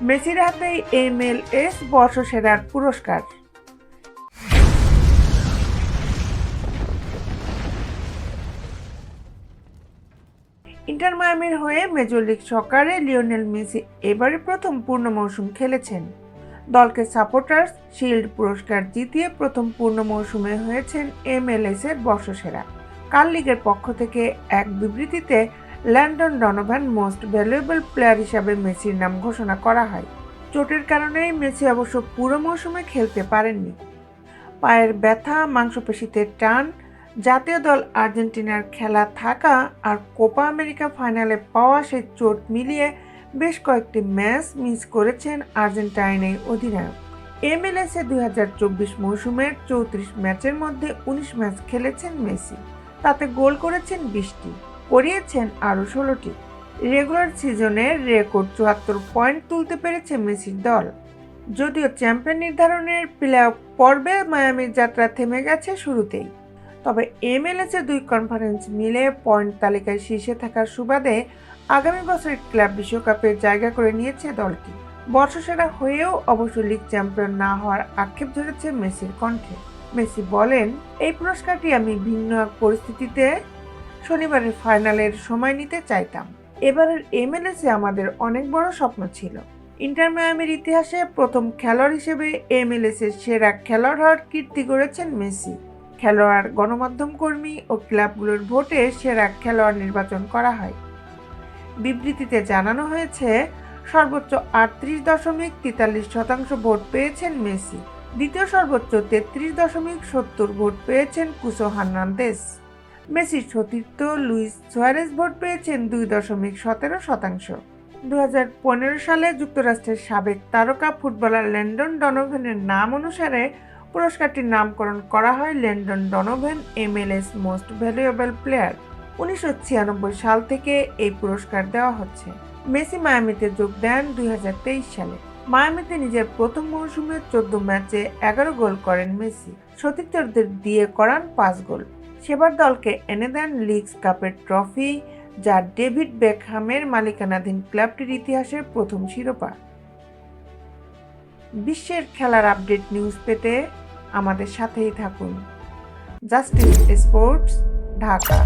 মেসির হাতেই MLS বর্ষসেরার পুরস্কার। ইন্টার মায়ামির হয়ে মেজর লিগ সকারে লিওনেল মেসি এবারে প্রথম পূর্ণ মৌসুম খেলেছেন। দলকে সাপোর্টার্স শিল্ড পুরস্কার জিতিয়ে প্রথম পূর্ণ মৌসুমে হয়েছেন MLS এর বর্ষসেরা। কাল লিগের পক্ষ থেকে এক বিবৃতিতে Landon Donovan most valuable player হিসাবে মেসির নাম ঘোষণা করা হয়। চোটের কারণে মেসি অবশ্য পুরো মৌসুমে খেলতে পারেননি। পায়ের ব্যথা, মাংসপেশিতে টান, জাতীয় দল আর্জেন্টিনার খেলা থাকা আর কোপা আমেরিকা ফাইনালে পাওয়া সেই চোট মিলিয়ে বেশ কয়েকটি ম্যাচ মিস করেছেন আর্জেন্টাইনের অধিনায়ক। MLS-এ 2024 মৌসুমের 34 ম্যাচের মধ্যে 19 ম্যাচ খেলেছেন মেসি। তাতে গোল করেছেন 20টি, করিয়েছেন আরও 16টি। রেগুলার সিজনের রেকর্ড 74 পয়েন্ট তুলতে পেরেছে মেসির দল। যদিও চ্যাম্পিয়ন নির্ধারণের প্লে অফ পর্বে মায়ামির যাত্রা থেমে গেছে শুরুতেই, তবে MLS-এর দুই কনফারেন্স মিলে পয়েন্ট তালিকায় শীর্ষে থাকার সুবাদে আগামী বছরের ক্লাব বিশ্বকাপে জায়গা করে নিয়েছে দলটি। বর্ষসেরা হয়েও অবশ্য লিগ চ্যাম্পিয়ন না হওয়ার আক্ষেপ ধরেছে মেসির কণ্ঠে। মেসি বলেন, এই পুরস্কারটি আমি ভিন্ন এক পরিস্থিতিতে শনিবারের ফাইনালের সময় নিতে চাইতাম। এবারের MLS-এ আমাদের অনেক বড় স্বপ্ন ছিল। ইন্টার মায়ামির ইতিহাসে প্রথম খেলোয়াড় হিসেবে MLS-এর সেরা খেলোয়াড় হওয়ার কীর্তি গড়েছেন মেসি। খেলোয়াড়, গণমাধ্যম কর্মী ও ক্লাবগুলোর ভোটে সেরা খেলোয়াড় নির্বাচন করা হয়। বিবৃতিতে জানানো হয়েছে, সর্বোচ্চ 38.43% ভোট পেয়েছেন মেসি। দ্বিতীয় সর্বোচ্চ 33.70 ভোট পেয়েছেন কুসো হার্নান্দেজ। মেসির সতীর্থ লুইস সুয়ারেজ ভোট পেয়েছেন 2.17%। 2015 সালে যুক্তরাষ্ট্রের সাবেক তারকা ফুটবলার ল্যান্ডন ডনোভানের নাম অনুসারে পুরস্কারটির নামকরণ করা হয় Landon Donovan MLS most valuable player. 1996 সাল থেকে এই পুরস্কার দেওয়া হচ্ছে। মেসি মায়ামিতে যোগ দেন 2023 সালে। মায়ামিতে নিজের প্রথম মৌসুমে 14 ম্যাচে 11 গোল করেন মেসি। সতীর্থদের দিয়ে করান 5 গোল। সেবার দলকে এনে দেন লিগস কাপের ট্রফি, যা ডেভিড বেকহামের মালিকানাধীন ক্লাবটির ইতিহাসের প্রথম শিরোপা। বিশ্বের খেলার আপডেট নিউজ পেতে আমাদের সাথেই থাকুন। Justice sports, Dhaka.